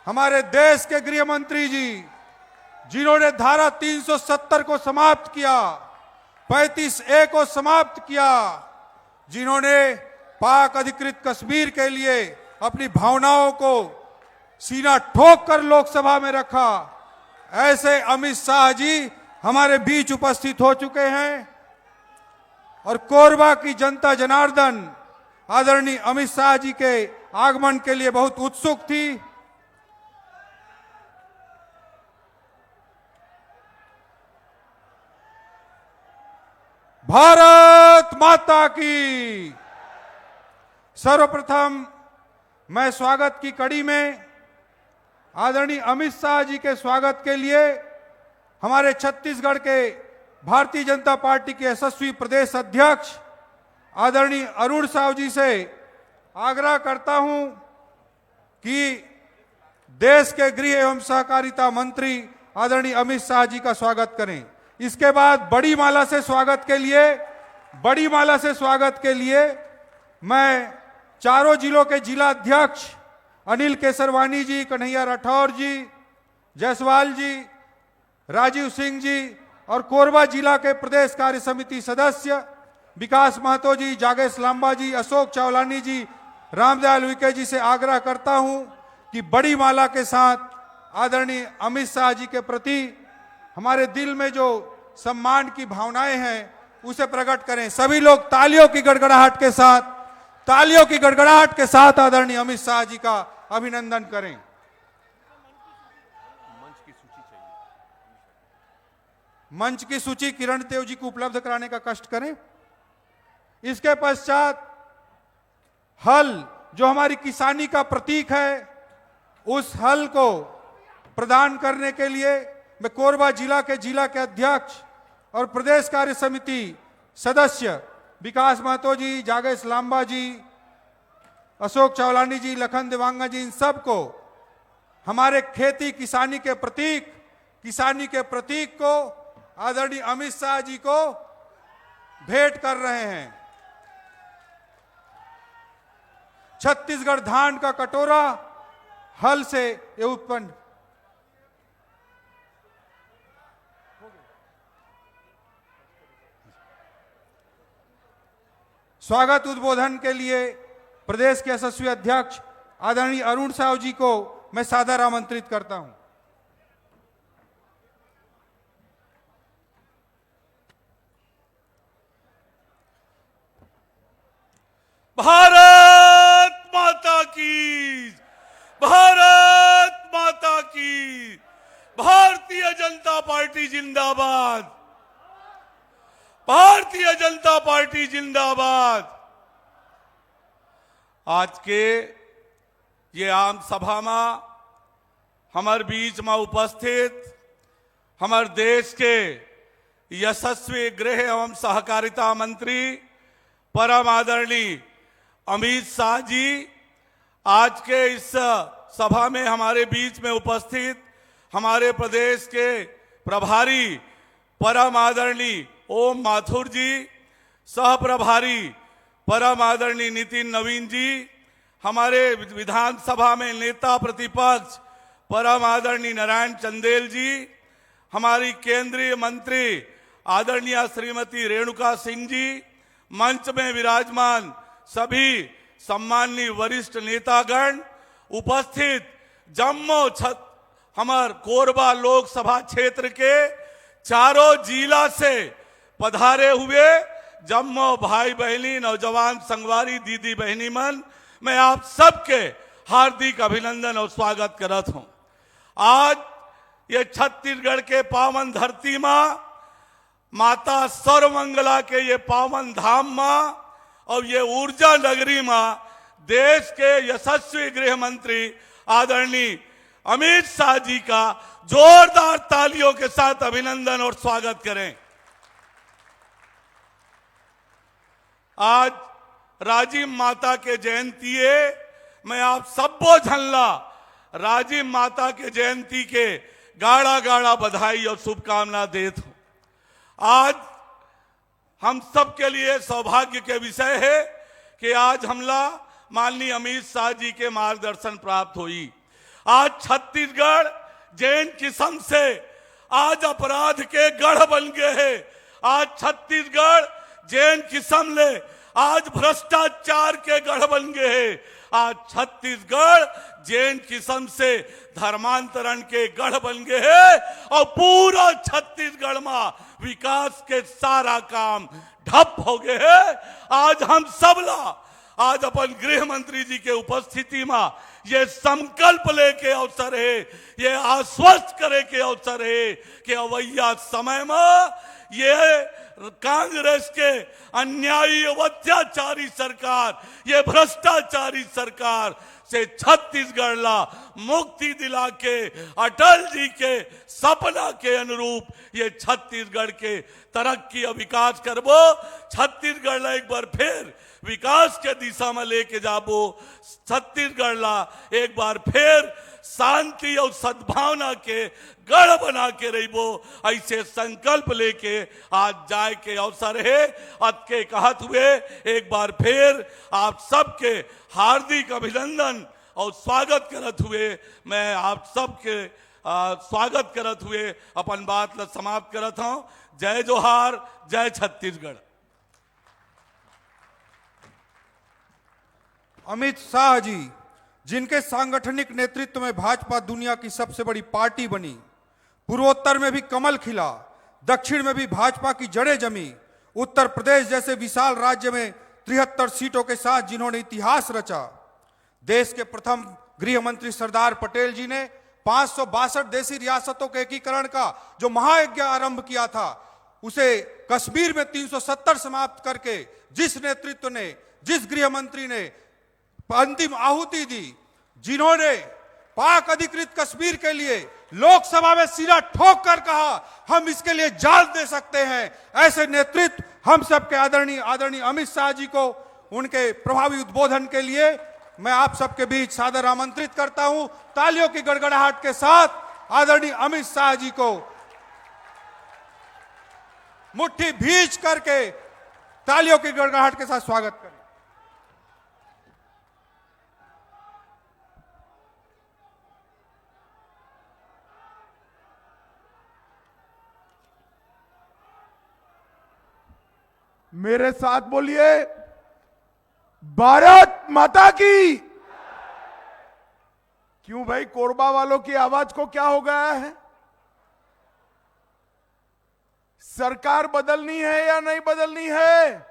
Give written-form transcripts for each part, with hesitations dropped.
हमारे देश के गृह मंत्री जी, जिन्होंने धारा 370 को समाप्त किया, 35A को समाप्त किया, जिन्होंने पाक अधिकृत कश्मीर के लिए अपनी भावनाओं को सीना ठोक कर लोकसभा में रखा, ऐसे अमित शाह जी हमारे बीच उपस्थित हो चुके हैं। और कोरबा की जनता जनार्दन आदरणीय अमित शाह जी के आगमन के लिए बहुत उत्सुक थी। भारत माता की। सर्वप्रथम मैं स्वागत की कड़ी में आदरणीय अमित शाह जी के स्वागत के लिए हमारे छत्तीसगढ़ के भारतीय जनता पार्टी के यशस्वी प्रदेश अध्यक्ष आदरणीय अरुण साव जी से आग्रह करता हूं कि देश के गृह एवं सहकारिता मंत्री आदरणीय अमित शाह जी का स्वागत करें। इसके बाद बड़ी माला से स्वागत के लिए मैं चारों जिलों के जिला अध्यक्ष अनिल केसरवानी जी, कन्हैया राठौर जी, जायसवाल जी, राजीव सिंह जी और कोरबा जिला के प्रदेश कार्य समिति सदस्य विकास महतो जी, जागेश लांबा जी, अशोक चावलानी जी, रामदयाल उइके जी से आग्रह करता हूं कि बड़ी माला के साथ आदरणीय अमित शाह जी के प्रति हमारे दिल में जो सम्मान की भावनाएं हैं उसे प्रकट करें। सभी लोग तालियों की गड़गड़ाहट के साथ आदरणीय अमित शाह जी का अभिनंदन करें। मंच की सूची किरण देव जी को उपलब्ध कराने का कष्ट करें। इसके पश्चात हल, जो हमारी किसानी का प्रतीक है, उस हल को प्रदान करने के लिए मैं कोरबा जिला के अध्यक्ष और प्रदेश कार्य समिति सदस्य विकास महतो जी, जागेश लांबा जी, अशोक चावलानी जी, लखन देवांगा जी, इन सब को हमारे खेती किसानी के प्रतीक को आदरणीय अमित शाह जी को भेंट कर रहे हैं। छत्तीसगढ़ धान का कटोरा हल से ये उत्पन्न। स्वागत उद्बोधन के लिए प्रदेश के यशस्वी अध्यक्ष आदरणीय अरुण साव जी को मैं सादर आमंत्रित करता हूं। भारत माता की, भारत माता की, भारतीय जनता पार्टी जिंदाबाद, भारतीय जनता पार्टी जिंदाबाद। आज के ये आम सभा में हमारे बीच में उपस्थित हमारे देश के यशस्वी गृह एवं सहकारिता मंत्री परम आदरणीय अमित शाह जी आज के इस सभा में हमारे बीच में उपस्थित हमारे प्रदेश के प्रभारी परम आदरणीय ओम माथुर जी, सह प्रभारी परम आदरणीय नितिन नवीन जी, हमारे विधानसभा में नेता प्रतिपक्ष परम आदरणीय नारायण चंदेल जी, हमारी केंद्रीय मंत्री आदरणीय श्रीमती रेणुका सिंह जी, मंच में विराजमान सभी सम्माननीय वरिष्ठ नेतागण, उपस्थित हमार कोरबा लोकसभा क्षेत्र के चारों जिला से पधारे हुए जम्मो भाई बहनी, नौजवान संगवारी दीदी बहनी मन, मैं आप सबके हार्दिक अभिनंदन और स्वागत करत हूं। आज ये छत्तीसगढ़ के पावन धरती में, माता सर्वमंगला के ये पावन धाम में और ये ऊर्जा नगरी में देश के यशस्वी गृह मंत्री आदरणीय अमित शाह जी का जोरदार तालियों के साथ अभिनंदन और स्वागत करें। आज राजीव माता के जयंती है, मैं आप सबको झल्ला राजीव माता के जयंती के गाढ़ा गाढ़ा बधाई और शुभकामना देता हूं। आज हम सब के लिए सौभाग्य के विषय है कि आज हमला माननीय अमित शाह जी के मार्गदर्शन प्राप्त हुई। आज छत्तीसगढ़ जैन किस्म से आज अपराध के गढ़ बन गए हैं। आज छत्तीसगढ़ जैन किस्म ले आज भ्रष्टाचार के गढ़ बन गए हैं। आज छत्तीसगढ़ जैन किस्म से धर्मांतरण के गढ़ बन गए हैं और पूरा छत्तीसगढ़ में विकास के सारा काम ठप हो गए हैं। आज हम सबला आज अपन गृह मंत्री जी के उपस्थिति में ये संकल्प लेके अवसर है, ये आश्वस्त करे के अवसर है कि अवैया समय में ये कांग्रेस के अन्यायी अत्याचारी सरकार, ये भ्रष्टाचारी सरकार से छत्तीसगढ़ ला मुक्ति दिला के अटल जी के सपना के अनुरूप ये छत्तीसगढ़ के तरक्की और विकास करबो। छत्तीसगढ़ ला एक बार फिर विकास के दिशा में लेके जाबो। छत्तीसगढ़ ला एक बार फिर शांति और सद्भावना के गढ़ बना के रहिबो। ऐसे संकल्प लेके आज जाए के अवसर है। अत के कहत हुए एक बार फिर आप सबके हार्दिक अभिनंदन और स्वागत करत हुए मैं आप सबके स्वागत करत हुए अपन बात ला समाप्त करत हूं। जय जोहार, जय छत्तीसगढ़। अमित शाह जी, जिनके सांगठनिक नेतृत्व में भाजपा दुनिया की सबसे बड़ी पार्टी बनी, पूर्वोत्तर में भी कमल खिला, दक्षिण में भी भाजपा की जड़ें जमी, उत्तर प्रदेश जैसे विशाल राज्य में 73 सीटों के साथ जिन्होंने इतिहास रचा, देश के प्रथम गृह मंत्री सरदार पटेल जी ने 562 देशी रियासतों के एकीकरण का जो महायज्ञ आरंभ किया था, उसे कश्मीर में 370 समाप्त करके जिस नेतृत्व ने, जिस गृह मंत्री ने अंतिम आहुति दी, जिन्होंने पाक अधिकृत कश्मीर के लिए लोकसभा में सिरा ठोक कर कहा हम इसके लिए जान दे सकते हैं, ऐसे नेतृत्व हम सबके आदरणीय अमित शाह जी को उनके प्रभावी उद्बोधन के लिए मैं आप सबके बीच सादर आमंत्रित करता हूं। तालियों की गड़गड़ाहट के साथ आदरणीय अमित शाह जी को मुट्ठी भींच करके तालियों की गड़गड़ाहट के साथ स्वागत करें। मेरे साथ बोलिए, भारत माता की। क्यों भाई, कोरबा वालों की आवाज को क्या हो गया है? सरकार बदलनी है या नहीं बदलनी है?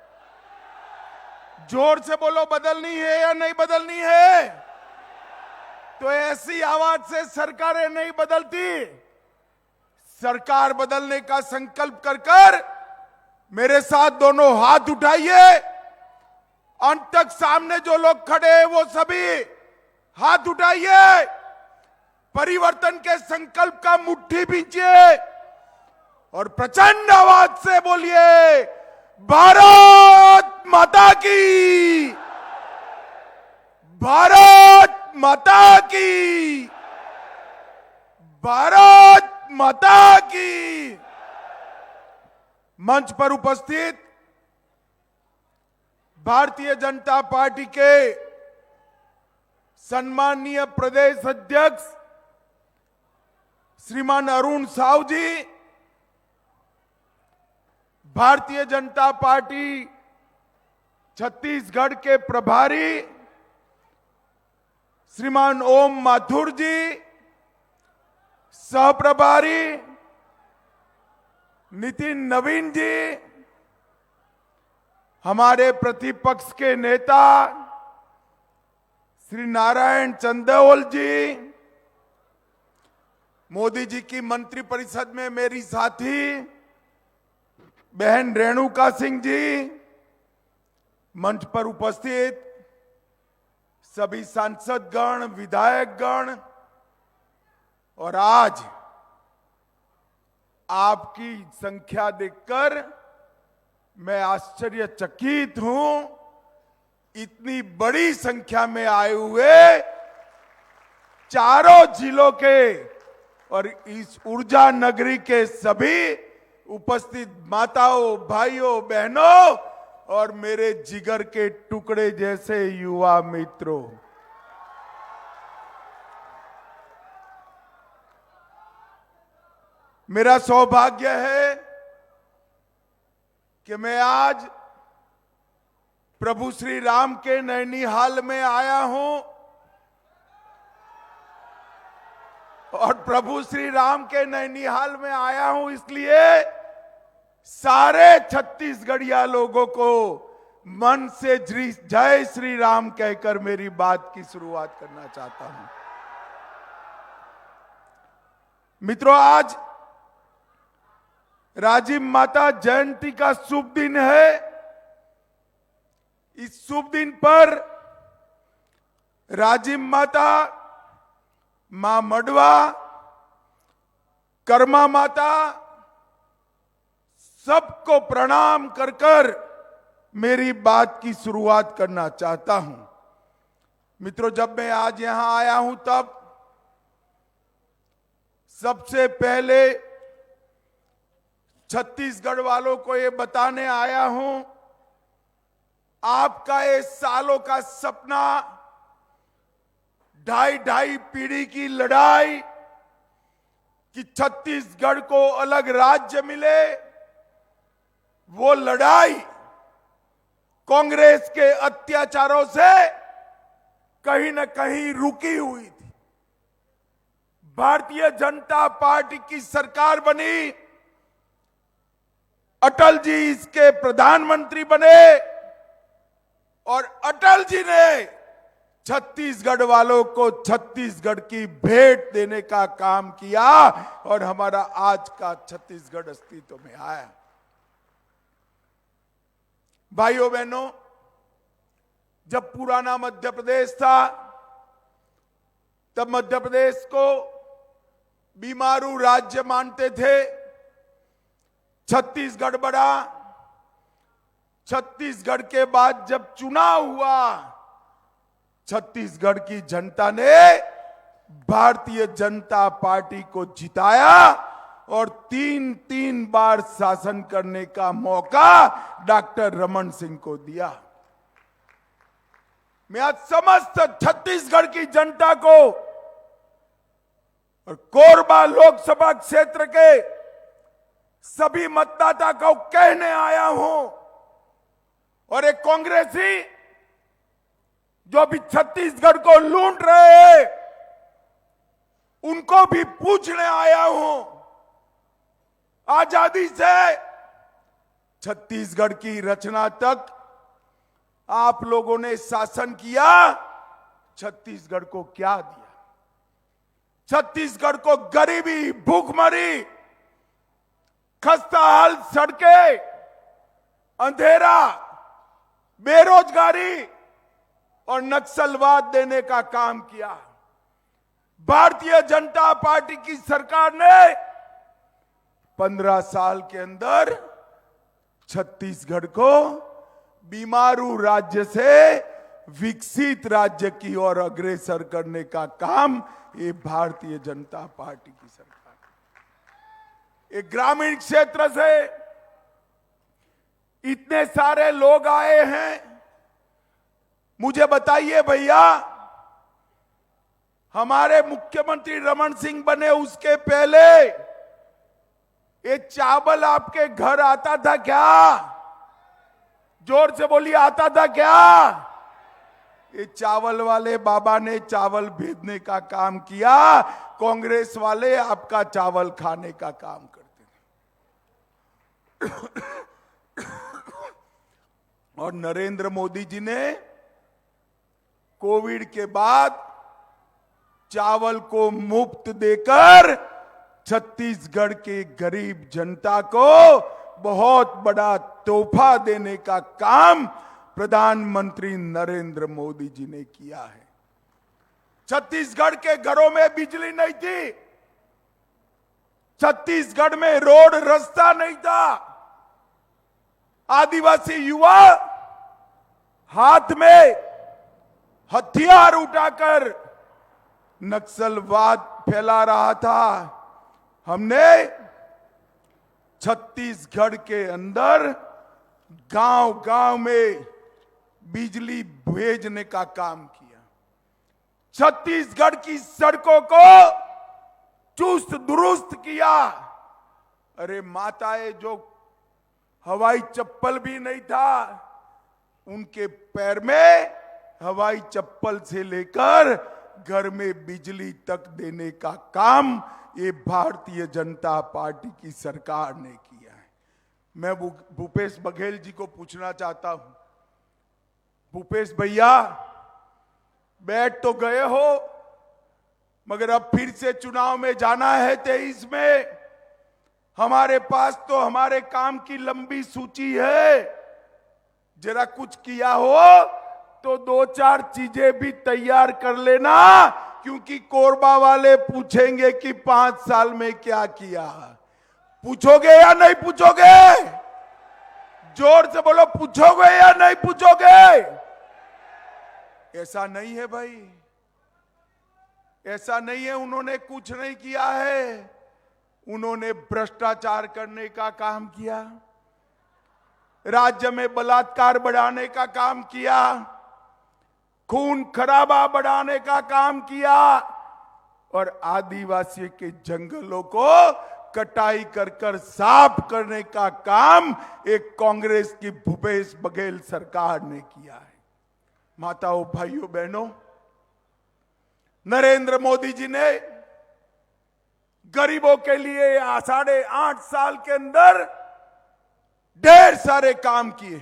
जोर से बोलो, बदलनी है या नहीं बदलनी है? तो ऐसी आवाज से सरकारें नहीं बदलती। सरकार बदलने का संकल्प कर मेरे साथ दोनों हाथ उठाइए। अंत तक सामने जो लोग खड़े हैं वो सभी हाथ उठाइए। परिवर्तन के संकल्प का मुट्ठी भींचिए और प्रचंड आवाज से बोलिए, भारत माता की, भारत माता की, भारत माता की। मंच पर उपस्थित भारतीय जनता पार्टी के सम्माननीय प्रदेश अध्यक्ष श्रीमान अरुण साहू जी, भारतीय जनता पार्टी छत्तीसगढ़ के प्रभारी श्रीमान ओम माथुर जी, सह प्रभारी नितिन नवीन जी, हमारे प्रतिपक्ष के नेता श्री नारायण चंदेल जी, मोदी जी की मंत्रिपरिषद में मेरी साथी बहन रेणुका सिंह जी, मंच पर उपस्थित सभी सांसदगण, विधायकगण और आज आपकी संख्या देखकर मैं आश्चर्यचकित हूं। इतनी बड़ी संख्या में आए हुए चारों जिलों के और इस ऊर्जा नगरी के सभी उपस्थित माताओं, भाइयों, बहनों और मेरे जिगर के टुकड़े जैसे युवा मित्रों, मेरा सौभाग्य है कि मैं आज प्रभु श्री राम के नैनीहाल में आया हूं और प्रभु श्री राम के नैनीहाल में आया हूं इसलिए सारे छत्तीसगढ़िया लोगों को मन से जय श्री राम कहकर मेरी बात की शुरुआत करना चाहता हूं। मित्रों, आज राजीव माता जयंती का शुभ दिन है। इस शुभ दिन पर राजीव माता, मां मडवा, कर्मा माता सबको प्रणाम कर कर मेरी बात की शुरुआत करना चाहता हूं। मित्रों, जब मैं आज यहां आया हूं तब सबसे पहले छत्तीसगढ़ वालों को ये बताने आया हूं, आपका ये सालों का सपना, ढाई पीढ़ी की लड़ाई कि छत्तीसगढ़ को अलग राज्य मिले, वो लड़ाई कांग्रेस के अत्याचारों से कहीं न कहीं रुकी हुई थी। भारतीय जनता पार्टी की सरकार बनी, अटल जी इसके प्रधानमंत्री बने और अटल जी ने छत्तीसगढ़ वालों को छत्तीसगढ़ की भेंट देने का काम किया और हमारा आज का छत्तीसगढ़ अस्तित्व में आया। भाइयों बहनों, जब पुराना मध्य प्रदेश था तब मध्य प्रदेश को बीमारू राज्य मानते थे। छत्तीसगढ़ बढ़ा। छत्तीसगढ़ के बाद जब चुनाव हुआ, छत्तीसगढ़ की जनता ने भारतीय जनता पार्टी को जिताया और तीन बार शासन करने का मौका डॉक्टर रमन सिंह को दिया। मैं आज समस्त छत्तीसगढ़ की जनता को और कोरबा लोकसभा क्षेत्र के सभी मतदाता को कहने आया हूं, और एक कांग्रेसी जो अभी छत्तीसगढ़ को लूट रहे हैं उनको भी पूछने आया हूं, आजादी से छत्तीसगढ़ की रचना तक आप लोगों ने शासन किया, छत्तीसगढ़ को क्या दिया? छत्तीसगढ़ को गरीबी, भूखमरी, खस्ताहाल सड़कें, अंधेरा, बेरोजगारी और नक्सलवाद देने का काम किया। भारतीय जनता पार्टी की सरकार ने 15 साल के अंदर छत्तीसगढ़ को बीमारू राज्य से विकसित राज्य की ओर अग्रसर करने का काम ये भारतीय जनता पार्टी की सरकार। एक ग्रामीण क्षेत्र से इतने सारे लोग आए हैं, मुझे बताइए भैया, हमारे मुख्यमंत्री रमन सिंह बने उसके पहले ये चावल आपके घर आता था क्या? जोर से बोलिए, आता था क्या? ये चावल वाले बाबा ने चावल भेजने का काम किया, कांग्रेस वाले आपका चावल खाने का काम करते थे। और नरेंद्र मोदी जी ने कोविड के बाद चावल को मुफ्त देकर छत्तीसगढ़ के गरीब जनता को बहुत बड़ा तोहफा देने का काम प्रधानमंत्री नरेंद्र मोदी जी ने किया है। छत्तीसगढ़ के घरों में बिजली नहीं थी, छत्तीसगढ़ में रोड रास्ता नहीं था। आदिवासी युवा हाथ में हथियार उठाकर नक्सलवाद फैला रहा था। हमने छत्तीसगढ़ के अंदर गांव-गांव में बिजली भेजने का काम किया। छत्तीसगढ़ की सड़कों को चुस्त दुरुस्त किया। अरे माताएं जो हवाई चप्पल भी नहीं था, उनके पैर में हवाई चप्पल से लेकर घर में बिजली तक देने का काम ये भारतीय जनता पार्टी की सरकार ने किया है। मैं भूपेश बघेल जी को पूछना चाहता हूं, भूपेश भैया बैठ तो गए हो, मगर अब फिर से चुनाव में जाना है 23 में। हमारे पास तो हमारे काम की लंबी सूची है, जरा कुछ किया हो तो 2-4 चीजें भी तैयार कर लेना, क्योंकि कोरबा वाले पूछेंगे कि 5 साल में क्या किया। पूछोगे या नहीं पूछोगे? जोर से बोलो, पूछोगे या नहीं पूछोगे? ऐसा नहीं है भाई, ऐसा नहीं है। उन्होंने कुछ नहीं किया है, उन्होंने भ्रष्टाचार करने का काम किया, राज्य में बलात्कार बढ़ाने का काम किया, खून खराबा बढ़ाने का काम किया, और आदिवासी के जंगलों को कटाई कर कर साफ करने का काम एक कांग्रेस की भूपेश बघेल सरकार ने किया है। माताओं, भाइयों, बहनों, नरेंद्र मोदी जी ने गरीबों के लिए 8.5 साल के अंदर ढेर सारे काम किए।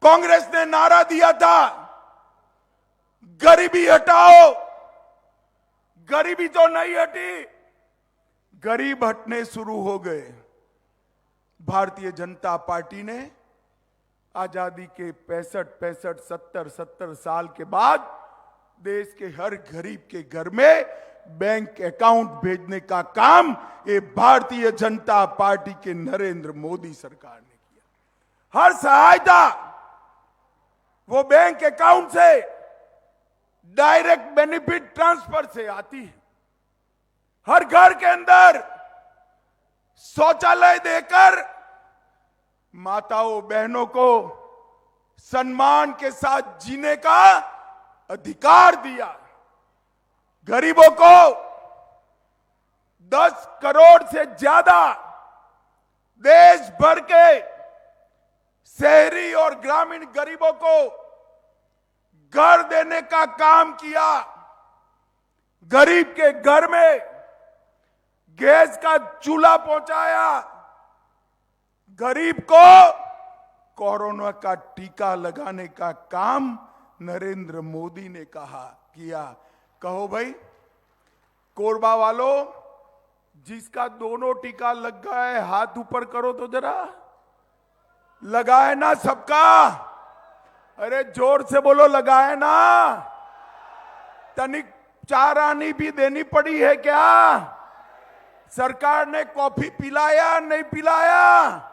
कांग्रेस ने नारा दिया था, गरीबी हटाओ। गरीबी तो नहीं हटी, गरीब हटने शुरू हो गए। भारतीय जनता पार्टी ने आजादी के 65, 70 साल के बाद देश के हर गरीब के घर में बैंक अकाउंट भेजने का काम ये भारतीय जनता पार्टी के नरेंद्र मोदी सरकार ने किया। हर सहायता वो बैंक अकाउंट से, डायरेक्ट बेनिफिट ट्रांसफर से आती है। हर घर के अंदर शौचालय देकर माताओं बहनों को सम्मान के साथ जीने का अधिकार दिया। गरीबों को 10 करोड़ से ज्यादा देश भर के शहरी और ग्रामीण गरीबों को घर देने का काम किया। गरीब के घर में गैस का चूल्हा पहुंचाया। गरीब को कोरोना का टीका लगाने का काम नरेंद्र मोदी ने किया। कहो भाई, कोरबा वालों, जिसका दोनों टीका लग गया है हाथ ऊपर करो तो जरा। लगा है ना सबका? अरे जोर से बोलो, लगा है ना? तनिक चारानी भी देनी पड़ी है क्या? सरकार ने कॉफी पिलाया नहीं पिलाया?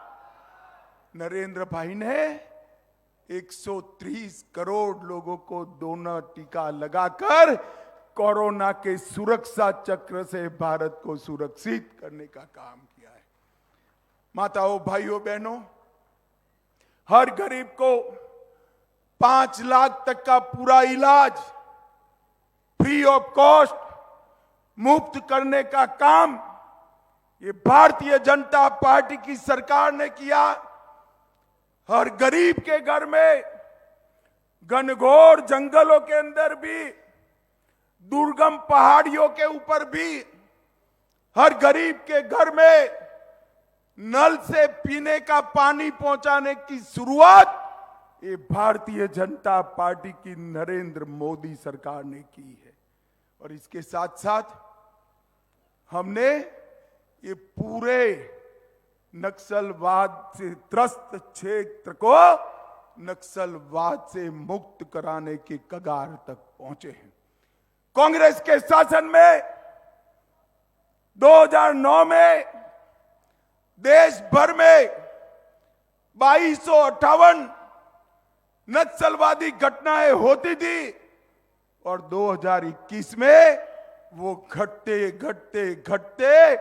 नरेंद्र भाई ने 130 करोड़ लोगों को दोनों टीका लगाकर कोरोना के सुरक्षा चक्र से भारत को सुरक्षित करने का काम किया है। माताओं, भाइयों, बहनों, हर गरीब को 5 लाख तक का पूरा इलाज फ्री ऑफ कॉस्ट मुफ्त करने का काम ये भारतीय जनता पार्टी की सरकार ने किया। हर गरीब के घर में, घनघोर जंगलों के अंदर भी, दुर्गम पहाड़ियों के ऊपर भी, हर गरीब के घर में नल से पीने का पानी पहुंचाने की शुरुआत ये भारतीय जनता पार्टी की नरेंद्र मोदी सरकार ने की है। और इसके साथ साथ हमने ये पूरे नक्सलवाद से त्रस्त क्षेत्र को नक्सलवाद से मुक्त कराने के कगार तक पहुंचे हैं। कांग्रेस के शासन में 2009 में देश भर में 2258 नक्सलवादी घटनाएं होती थी और 2021 में वो घटते घटते घटते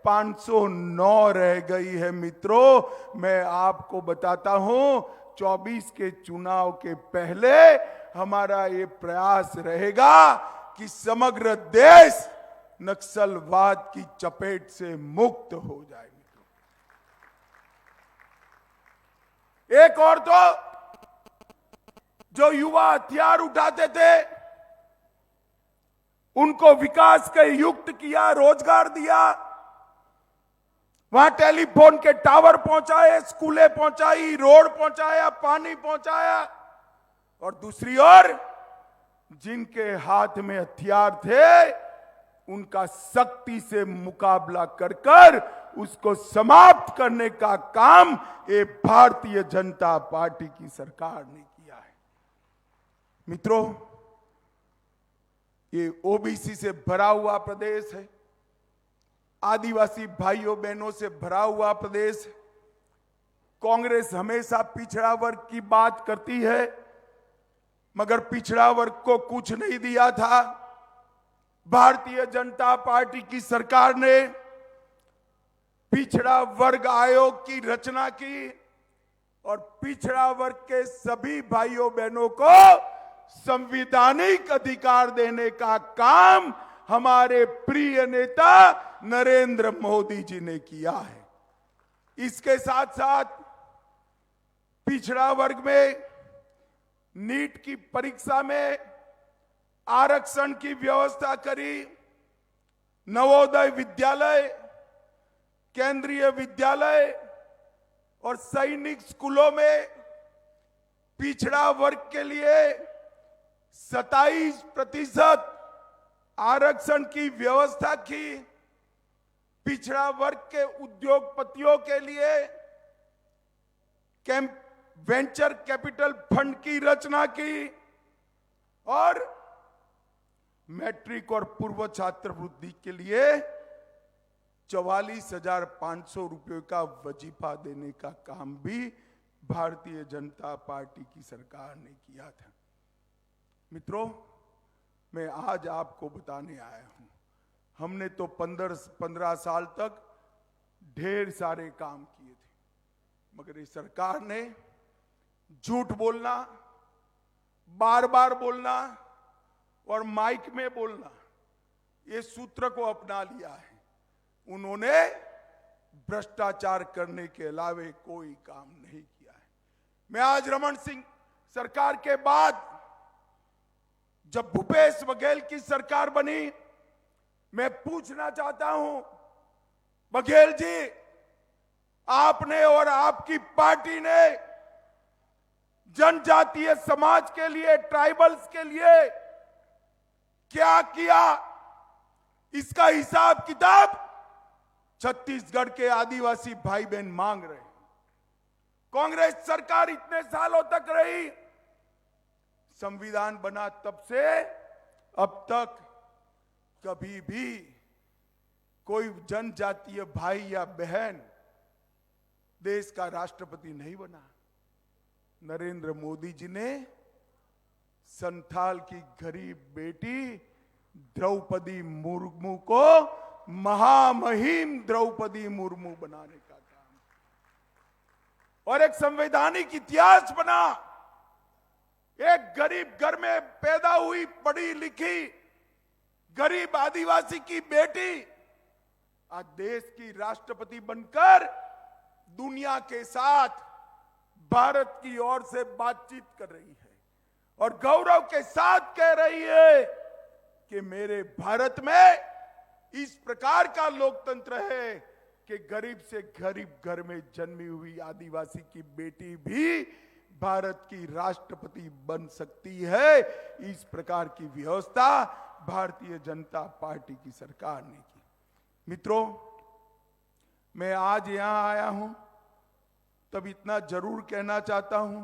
509 रह गई है। मित्रों, मैं आपको बताता हूं, 24 के चुनाव के पहले हमारा ये प्रयास रहेगा कि समग्र देश नक्सलवाद की चपेट से मुक्त हो जाए। एक और तो जो युवा हथियार उठाते थे उनको विकास के युक्त किया, रोजगार दिया, वहां टेलीफोन के टावर पहुंचाए, स्कूलें पहुंचाई, रोड पहुंचाया, पानी पहुंचाया। और दूसरी ओर जिनके हाथ में हथियार थे उनका सख्ती से मुकाबला कर उसको समाप्त करने का काम ये भारतीय जनता पार्टी की सरकार ने किया है। मित्रों, ये ओबीसी से भरा हुआ प्रदेश है, आदिवासी भाइयों बहनों से भरा हुआ प्रदेश है। कांग्रेस हमेशा पिछड़ा वर्ग की बात करती है, मगर पिछड़ा वर्ग को कुछ नहीं दिया था। भारतीय जनता पार्टी की सरकार ने पिछड़ा वर्ग आयोग की रचना की और पिछड़ा वर्ग के सभी भाइयों बहनों को संवैधानिक अधिकार देने का काम हमारे प्रिय नेता नरेंद्र मोदी जी ने किया है। इसके साथ साथ पिछड़ा वर्ग में नीट की परीक्षा में आरक्षण की व्यवस्था करी, नवोदय विद्यालय, केंद्रीय विद्यालय और सैनिक स्कूलों में पिछड़ा वर्ग के लिए 27% आरक्षण की व्यवस्था की। पिछड़ा वर्ग के उद्योगपतियों के लिए वेंचर कैपिटल फंड की रचना की और मैट्रिक और पूर्व छात्रवृत्ति के लिए 44,500 रुपये का वजीफा देने का काम भी भारतीय जनता पार्टी की सरकार ने किया था। मित्रों, मैं आज आपको बताने आया हूं, हमने तो 15 साल तक ढेर सारे काम किए थे, मगर इस सरकार ने झूठ बोलना, बार बार बोलना और माइक में बोलना, ये सूत्र को अपना लिया है। उन्होंने भ्रष्टाचार करने के अलावे कोई काम नहीं किया है। मैं आज रमन सिंह सरकार के बाद जब भूपेश बघेल की सरकार बनी, मैं पूछना चाहता हूं, बघेल जी, आपने और आपकी पार्टी ने जनजातीय समाज के लिए, ट्राइबल्स के लिए क्या किया? इसका हिसाब किताब छत्तीसगढ़ के आदिवासी भाई बहन मांग रहे हैं। कांग्रेस सरकार इतने सालों तक रही, संविधान बना तब से अब तक कभी भी कोई जनजातीय भाई या बहन देश का राष्ट्रपति नहीं बना। नरेंद्र मोदी जी ने संथाल की गरीब बेटी द्रौपदी मुर्मू को महामहिम द्रौपदी मुर्मू बनाने का काम और एक संवैधानिक इतिहास बना। एक गरीब घर में पैदा हुई, पढ़ी लिखी गरीब आदिवासी की बेटी आज देश की राष्ट्रपति बनकर दुनिया के साथ भारत की ओर से बातचीत कर रही है और गौरव के साथ कह रही है कि मेरे भारत में इस प्रकार का लोकतंत्र है कि गरीब से गरीब घर में जन्मी हुई आदिवासी की बेटी भी भारत की राष्ट्रपति बन सकती है। इस प्रकार की व्यवस्था भारतीय जनता पार्टी की सरकार ने की। मित्रों, मैं आज यहां आया हूं तब इतना जरूर कहना चाहता हूं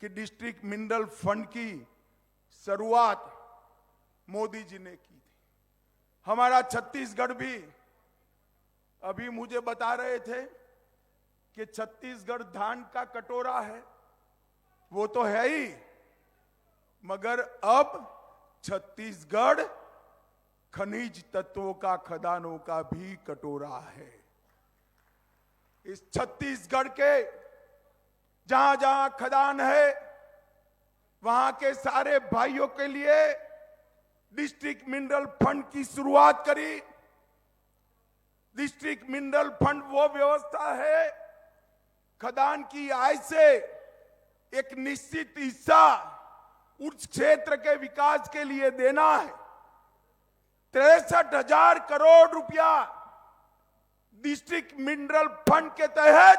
कि डिस्ट्रिक्ट मिनरल फंड की शुरुआत मोदी जी ने की थी। हमारा छत्तीसगढ़ भी, अभी मुझे बता रहे थे कि छत्तीसगढ़ धान का कटोरा है, वो तो है ही, मगर अब छत्तीसगढ़ खनिज तत्वों का, खदानों का भी कटोरा है। इस छत्तीसगढ़ के जहां जहां खदान है वहां के सारे भाइयों के लिए डिस्ट्रिक्ट मिनरल फंड की शुरुआत करी। डिस्ट्रिक्ट मिनरल फंड वो व्यवस्था है खदान की आय से एक निश्चित हिस्सा उस क्षेत्र के विकास के लिए देना है। 63,000 करोड़ रुपया डिस्ट्रिक्ट मिनरल फंड के तहत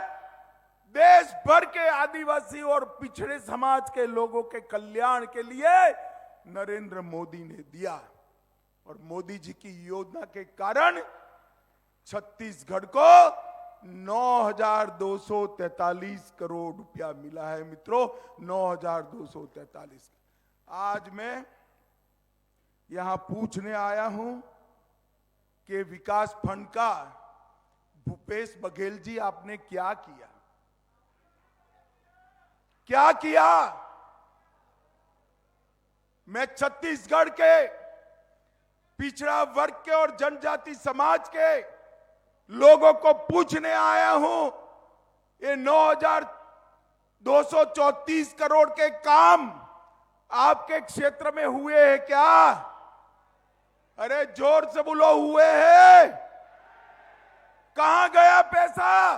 देश भर के आदिवासी और पिछड़े समाज के लोगों के कल्याण के लिए नरेंद्र मोदी ने दिया। और मोदी जी की योजना के कारण छत्तीसगढ़ को 9,243 करोड़ रुपया मिला है मित्रों, 9,243। आज मैं यहां पूछने आया हूं कि विकास फंड का भूपेश बघेल जी आपने क्या किया, क्या किया? मैं छत्तीसगढ़ के पिछड़ा वर्ग के और जनजाति समाज के लोगों को पूछने आया हूं, ये 9,234 करोड़ के काम आपके क्षेत्र में हुए हैं क्या? अरे जोर से बोलो, हुए हैं? कहां गया पैसा?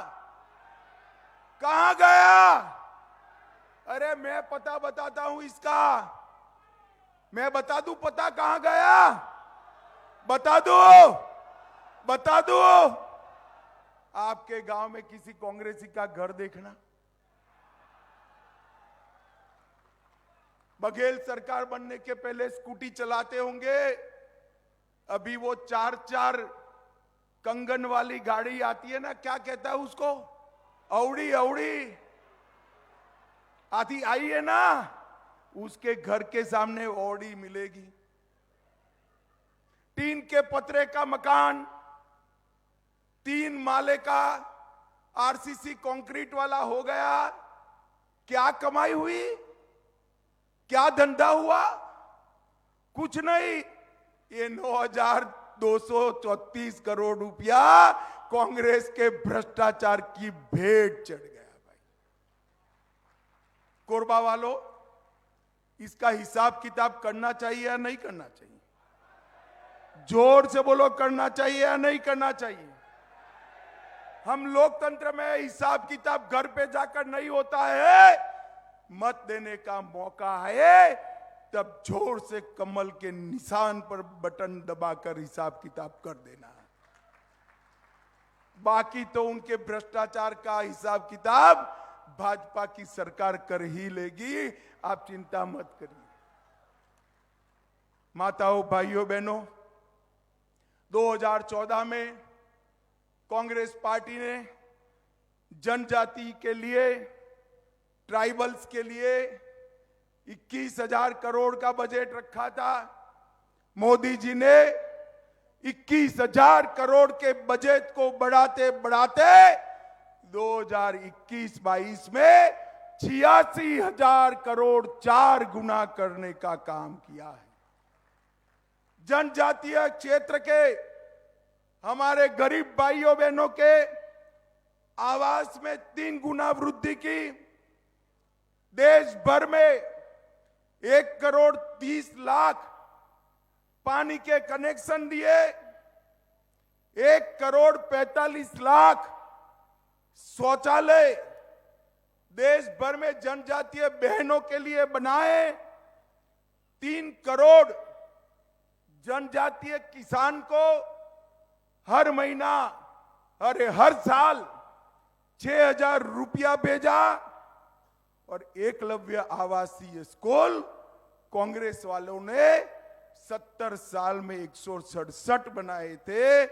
कहां गया? अरे मैं पता बताता हूं इसका, मैं बता दूं पता कहां गया? बता दो आपके गांव में किसी कांग्रेसी का घर देखना। बघेल सरकार बनने के पहले स्कूटी चलाते होंगे, अभी वो 4-4 कंगन वाली गाड़ी आती है ना, क्या कहता है उसको? औड़ी आती आई है ना, उसके घर के सामने औड़ी मिलेगी। टीन के पतरे का मकान, 3 माले का आरसीसी कंक्रीट वाला हो गया। क्या कमाई हुई? क्या धंधा हुआ? कुछ नहीं। ये 9,234 करोड़ रुपया कांग्रेस के भ्रष्टाचार की भेंट चढ़ गया। भाई कोरबा वालों, इसका हिसाब किताब करना चाहिए या नहीं करना चाहिए? जोर से बोलो, करना चाहिए या नहीं करना चाहिए? हम लोकतंत्र में हिसाब किताब घर पे जाकर नहीं होता है, मत देने का मौका है तब जोर से कमल के निशान पर बटन दबाकर हिसाब किताब कर देना। बाकी तो उनके भ्रष्टाचार का हिसाब किताब भाजपा की सरकार कर ही लेगी, आप चिंता मत करिए। माताओं, भाइयों, बहनों, 2014 में कांग्रेस पार्टी ने जनजाति के लिए, ट्राइबल्स के लिए 21,000 करोड़ का बजट रखा था। मोदी जी ने 21,000 करोड़ के बजट को बढ़ाते बढ़ाते 2021-22 में 86,000 करोड़ 4 गुना करने का काम किया है। जनजातीय क्षेत्र के हमारे गरीब भाइयों बहनों के आवास में 3 गुना वृद्धि की। देश भर में 1,30,00,000 पानी के कनेक्शन दिए, 1,45,00,000 शौचालय देश भर में जनजातीय बहनों के लिए बनाए, 3 करोड़ जनजातीय किसान को हर महीना, अरे हर साल 6,000 रुपया भेजा। और एकलव्य आवासीय स्कूल कांग्रेस वालों ने 70 साल में 167 बनाए थे,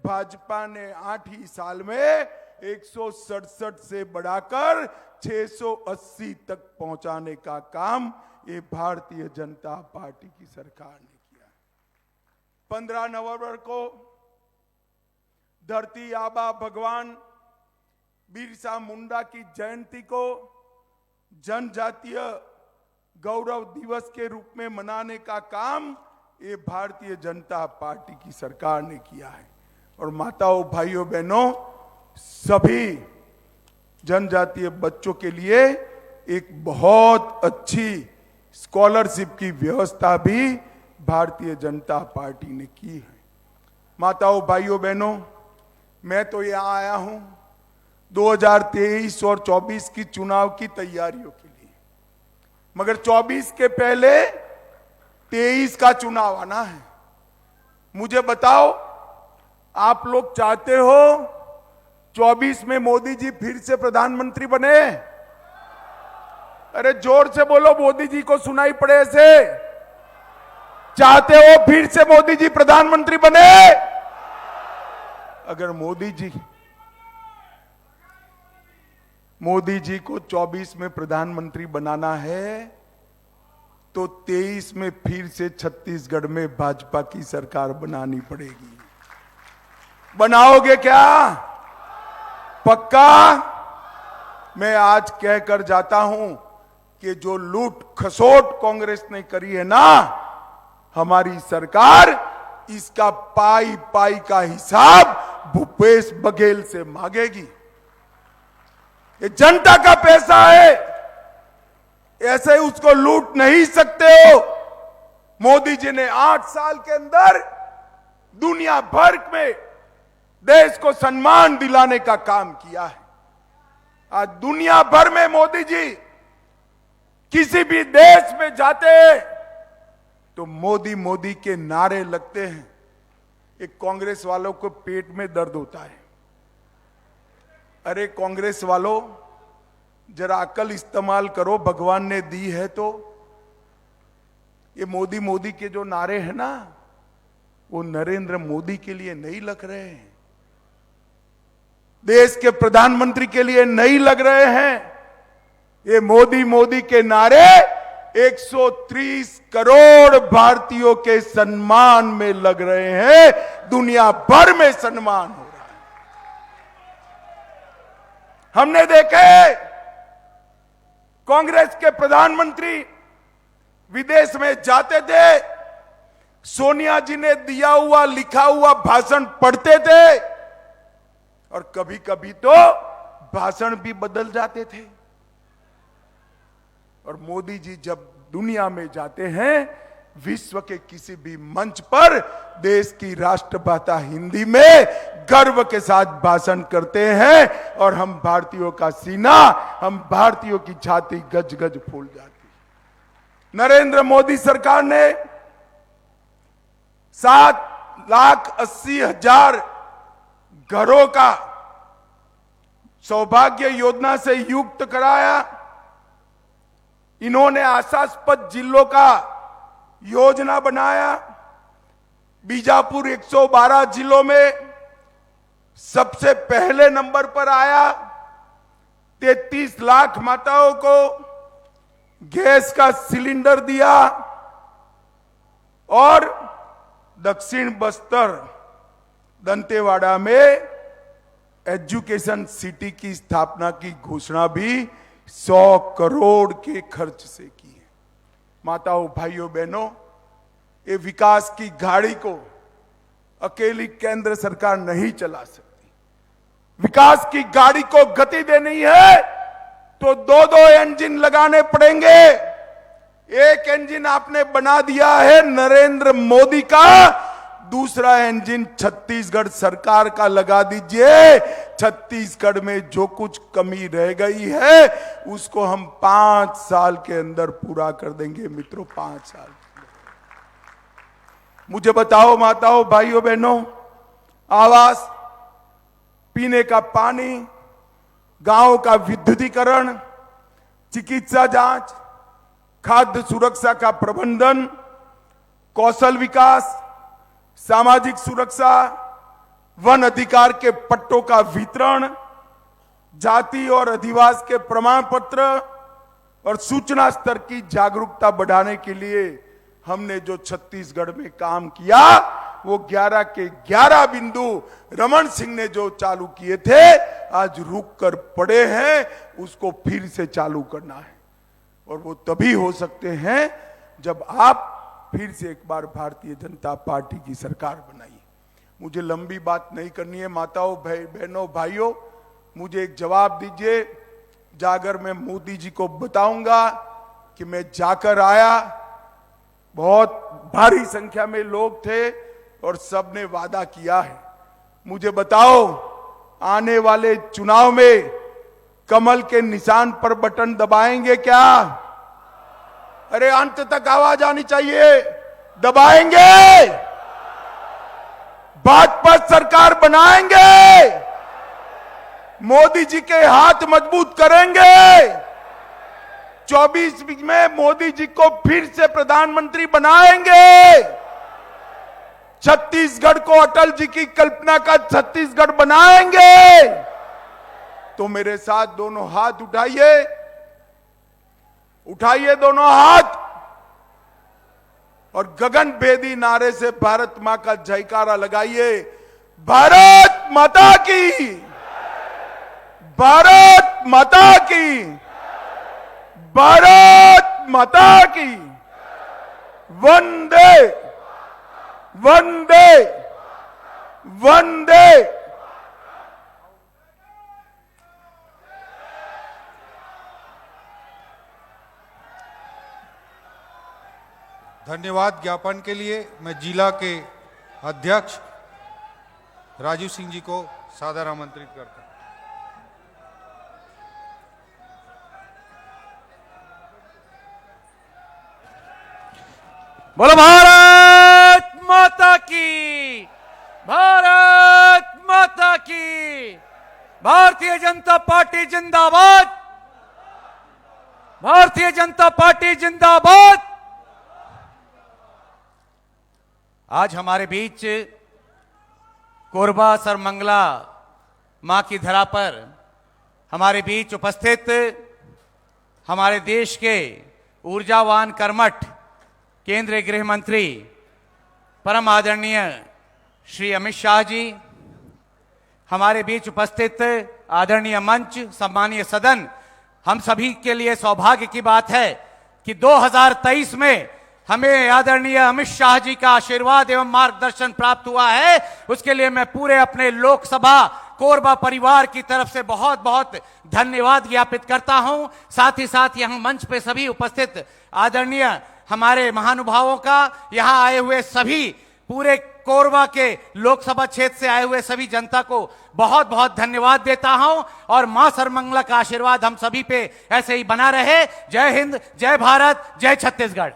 भाजपा ने 8 ही साल में 167 से बढ़ाकर 680 तक पहुंचाने का काम ये भारतीय जनता पार्टी की सरकार ने किया। 15 नवंबर को धरती आबा भगवान बिरसा मुंडा की जयंती को जनजातीय गौरव दिवस के रूप में मनाने का काम ये भारतीय जनता पार्टी की सरकार ने किया है। और माताओं, भाइयों, बहनों, सभी जनजातीय बच्चों के लिए एक बहुत अच्छी स्कॉलरशिप की व्यवस्था भी भारतीय जनता पार्टी ने की है। माताओं, भाइयों, बहनों, मैं तो यहां आया हूं 2023 और 24 की चुनाव की तैयारियों के लिए, मगर 24 के पहले 23 का चुनाव आना है। मुझे बताओ, आप लोग चाहते हो 24 में मोदी जी फिर से प्रधानमंत्री बने? अरे जोर से बोलो, मोदी जी को सुनाई पड़े ऐसे। चाहते हो फिर से मोदी जी प्रधानमंत्री बने? अगर मोदी जी को 24 में प्रधानमंत्री बनाना है तो 23 में फिर से छत्तीसगढ़ में भाजपा की सरकार बनानी पड़ेगी। बनाओगे क्या? पक्का? मैं आज कहकर जाता हूं कि जो लूट खसोट कांग्रेस ने करी है ना, हमारी सरकार इसका पाई पाई का हिसाब भूपेश बघेल से मांगेगी। ये जनता का पैसा है, ऐसे उसको लूट नहीं सकते हो। मोदी जी ने 8 साल के अंदर दुनिया भर में देश को सम्मान दिलाने का काम किया है। आज दुनिया भर में मोदी जी किसी भी देश में जाते हैं तो मोदी मोदी के नारे लगते हैं। एक कांग्रेस वालों को पेट में दर्द होता है। अरे कांग्रेस वालों, जरा अकल इस्तेमाल करो, भगवान ने दी है तो। ये मोदी मोदी के जो नारे हैं ना, वो नरेंद्र मोदी के लिए नहीं लग रहे हैं, देश के प्रधानमंत्री के लिए नहीं लग रहे हैं। ये मोदी मोदी के नारे 130 करोड़ भारतीयों के सम्मान में लग रहे हैं। दुनिया भर में सम्मान हो रहा है। हमने देखे कांग्रेस के प्रधानमंत्री विदेश में जाते थे, सोनिया जी ने दिया हुआ लिखा हुआ भाषण पढ़ते थे और कभी कभी तो भाषण भी बदल जाते थे। और मोदी जी जब दुनिया में जाते हैं, विश्व के किसी भी मंच पर देश की राष्ट्रभाषा हिंदी में गर्व के साथ भाषण करते हैं और हम भारतीयों का सीना, हम भारतीयों की छाती गज गज फूल जाती। नरेंद्र मोदी सरकार ने 7,80,000 घरों का सौभाग्य योजना से युक्त कराया। इन्होंने आशास्पद जिलों का योजना बनाया। बीजापुर 112 जिलों में सबसे पहले नंबर पर आया। 33 लाख माताओं को गैस का सिलेंडर दिया और दक्षिण बस्तर दंतेवाड़ा में एजुकेशन सिटी की स्थापना की घोषणा भी 100 करोड़ के खर्च से की है। माताओं, भाइयों, बहनों, ये विकास की गाड़ी को अकेली केंद्र सरकार नहीं चला सकती। विकास की गाड़ी को गति देनी है तो 2-2 इंजन लगाने पड़ेंगे। एक इंजन आपने बना दिया है नरेंद्र मोदी का, दूसरा इंजन छत्तीसगढ़ सरकार का लगा दीजिए। छत्तीसगढ़ में जो कुछ कमी रह गई है उसको हम 5 साल के अंदर पूरा कर देंगे मित्रों, 5 साल। मुझे बताओ माताओं, भाइयों, बहनों, आवास, पीने का पानी, गांव का विद्युतीकरण, चिकित्सा जांच, खाद्य सुरक्षा का प्रबंधन, कौशल विकास, सामाजिक सुरक्षा, वन अधिकार के पट्टों का वितरण, जाति और अधिवास के प्रमाण पत्र और सूचना स्तर की जागरूकता बढ़ाने के लिए हमने जो छत्तीसगढ़ में काम किया वो 11 के 11 बिंदु रमन सिंह ने जो चालू किए थे आज रुक कर पड़े हैं, उसको फिर से चालू करना है। और वो तभी हो सकते हैं जब आप फिर से एक बार भारतीय जनता पार्टी की सरकार बनाइए। मुझे लंबी बात नहीं करनी है। माताओं, बहनों, भाइयों, मुझे एक जवाब दीजिए। जाकर मैं मोदी जी को बताऊंगा कि मैं जाकर आया, बहुत भारी संख्या में लोग थे और सबने वादा किया है। मुझे बताओ आने वाले चुनाव में कमल के निशान पर बटन दबाएंगे क्या? अरे अंत तक आवाज आनी चाहिए। दबाएंगे? भाजपा सरकार बनाएंगे? मोदी जी के हाथ मजबूत करेंगे? 24 में मोदी जी को फिर से प्रधानमंत्री बनाएंगे? छत्तीसगढ़ को अटल जी की कल्पना का छत्तीसगढ़ बनाएंगे? तो मेरे साथ दोनों हाथ उठाइए, उठाइए दोनों हाथ और गगनभेदी नारे से भारत मां का जयकारा लगाइए। भारत माता की, भारत माता की, भारत माता की। वंदे वंदे वंदे। धन्यवाद ज्ञापन के लिए मैं जिला के अध्यक्ष राजीव सिंह जी को सादर आमंत्रित करता हूं। बोलो भारत माता की, भारत माता की। भारतीय जनता पार्टी जिंदाबाद, भारतीय जनता पार्टी जिंदाबाद। आज हमारे बीच कोरबा सरमंगला मां की धरा पर हमारे बीच उपस्थित हमारे देश के ऊर्जावान कर्मठ केंद्रीय गृह मंत्री परम आदरणीय श्री अमित शाह जी, हमारे बीच उपस्थित आदरणीय मंच, सम्मानीय सदन, हम सभी के लिए सौभाग्य की बात है कि 2023 में हमें आदरणीय अमित शाह जी का आशीर्वाद एवं मार्गदर्शन प्राप्त हुआ है। उसके लिए मैं पूरे अपने लोकसभा कोरबा परिवार की तरफ से बहुत बहुत धन्यवाद ज्ञापित करता हूं। साथ ही साथ यहां मंच पे सभी उपस्थित आदरणीय हमारे महानुभावों का, यहां आए हुए सभी पूरे कोरबा के लोकसभा क्षेत्र से आए हुए सभी जनता को बहुत बहुत धन्यवाद देता हूं और मां सरमंगला का आशीर्वाद हम सभी पे ऐसे ही बना रहे। जय हिंद, जय भारत, जय छत्तीसगढ़।